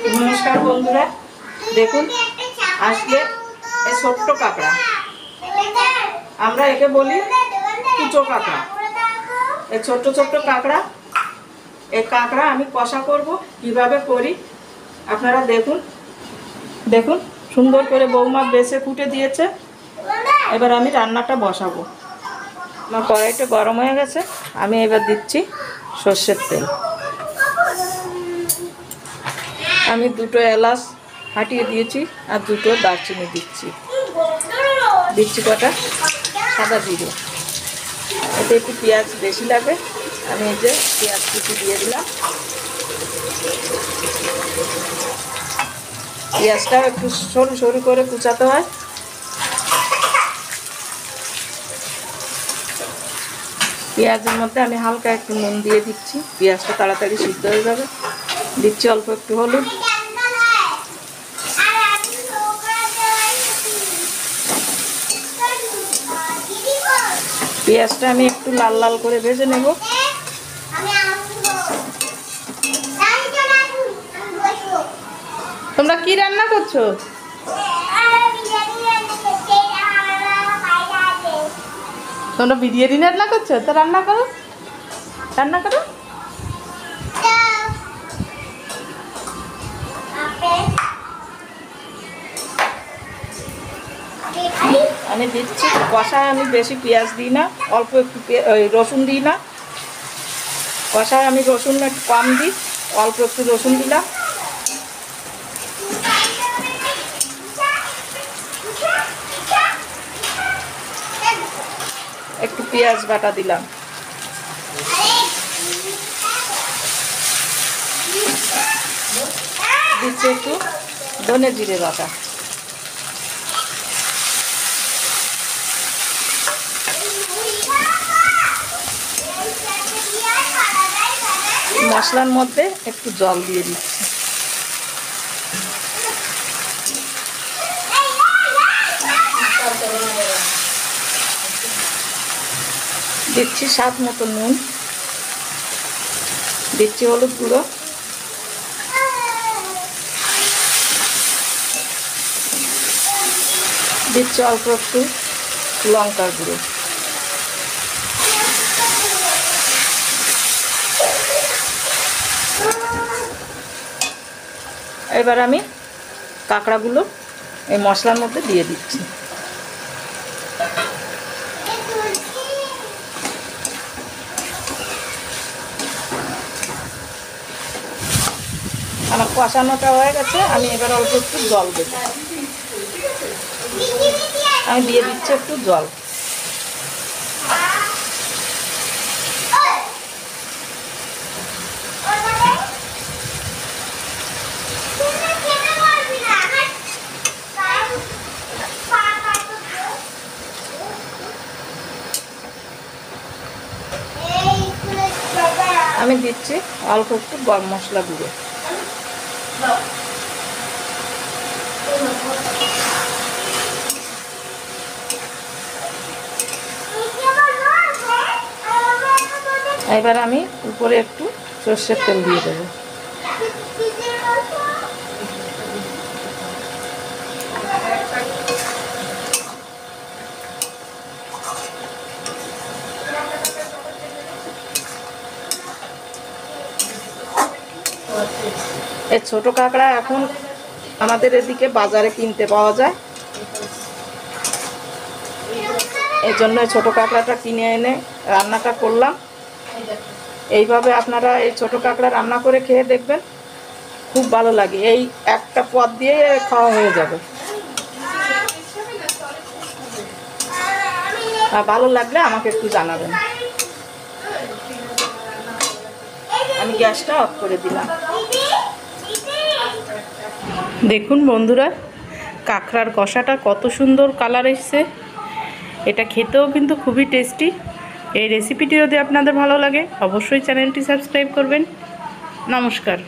नमस्कार बंधुरा देखुन आजके छोट्ट काकड़ा आमरा एके बोली कुचो काकड़ा छोट्ट छोट्ट काकड़ा काकड़ा आमी कषा करब किभाबे करी आपनारा देखुन देखुन सुंदर करे बौमा बेছে कुटे दिएছে एबार आमी रान्नाटा बसाबो आमार कड़ाइटा गरम हये गेছে आमी एबार दिচ্ছি সরষের তেল আমি দুটো এলাচ ফাটিয়ে দিয়েছি আর দুটো দারচিনি দিচ্ছি কটা সাদা জিরে এতে একটু পেঁয়াজ বেশি লাগে আমি এই যে পেঁয়াজ কুচি দিয়ে দিলাম পেঁয়াজটা একটু সরু সরু করে কুচাতে হয় পেঁয়াজের মধ্যে আমি হালকা একটু নুন দিয়ে দিচ্ছি পেঁয়াজটা তাড়াতাড়ি সিদ্ধ হয়ে যাবে দিচ্ছি অল্প একটু হলুদ পেঁয়াজটা আমি একটু লাল লাল করে ভেজে নেব তোমরা কি রান্না করছো তোমরা বিরিয়ানি রান্না করছো তো রান্না করো আমি দিচ্ছি কষায় আমি বেশি পেঁয়াজ দিই না অল্প একটু রসুন দিই না কষায় আমি রসুন একটু কম দিই অল্প একটু রসুন দিলাম একটু পেঁয়াজ বাটা দিলাম দিচ্ছি একটু ধনে জিরে বাটা মশলার মধ্যে একটু জল দিয়ে দিচ্ছি স্বাদ মতো নুন দিচ্ছি হলুদ গুঁড়ো দিচ্ছি অল্প একটু লঙ্কার গুঁড়ো এবার আমি কাঁকড়াগুলো এই মশলার মধ্যে দিয়ে দিচ্ছি আমার কষানোটা হয়ে গেছে আমি এবার অল্প একটু জল দেব আমি দিয়ে দিচ্ছি একটু জল আমি দিচ্ছি অল্প একটু গরম মশলা গুঁড়ো এবার আমি উপরে একটু সরষের তেল দিয়ে দেবো এই ছোট কাঁকড়া এখন আমাদের এদিকে বাজারে কিনতে পাওয়া যায় এই জন্য ছোট কাঁকড়াটা কিনে এনে রান্নাটা করলাম এইভাবে আপনারা এই ছোট কাঁকড়া রান্না করে খেয়ে দেখবেন খুব ভালো লাগে এই একটা পদ দিয়ে খাওয়া হয়ে যাবে আর ভালো লাগলে আমাকে একটু জানাবেন আমি গ্যাসটা অফ করে দিলাম দেখুন বন্ধুরা কাঁকড়ার কষাটা কত সুন্দর কালার এসছে এটা খেতেও কিন্তু খুবই টেস্টি এই রেসিপিটি যদি আপনাদের ভালো লাগে অবশ্যই চ্যানেলটি সাবস্ক্রাইব করবেন নমস্কার।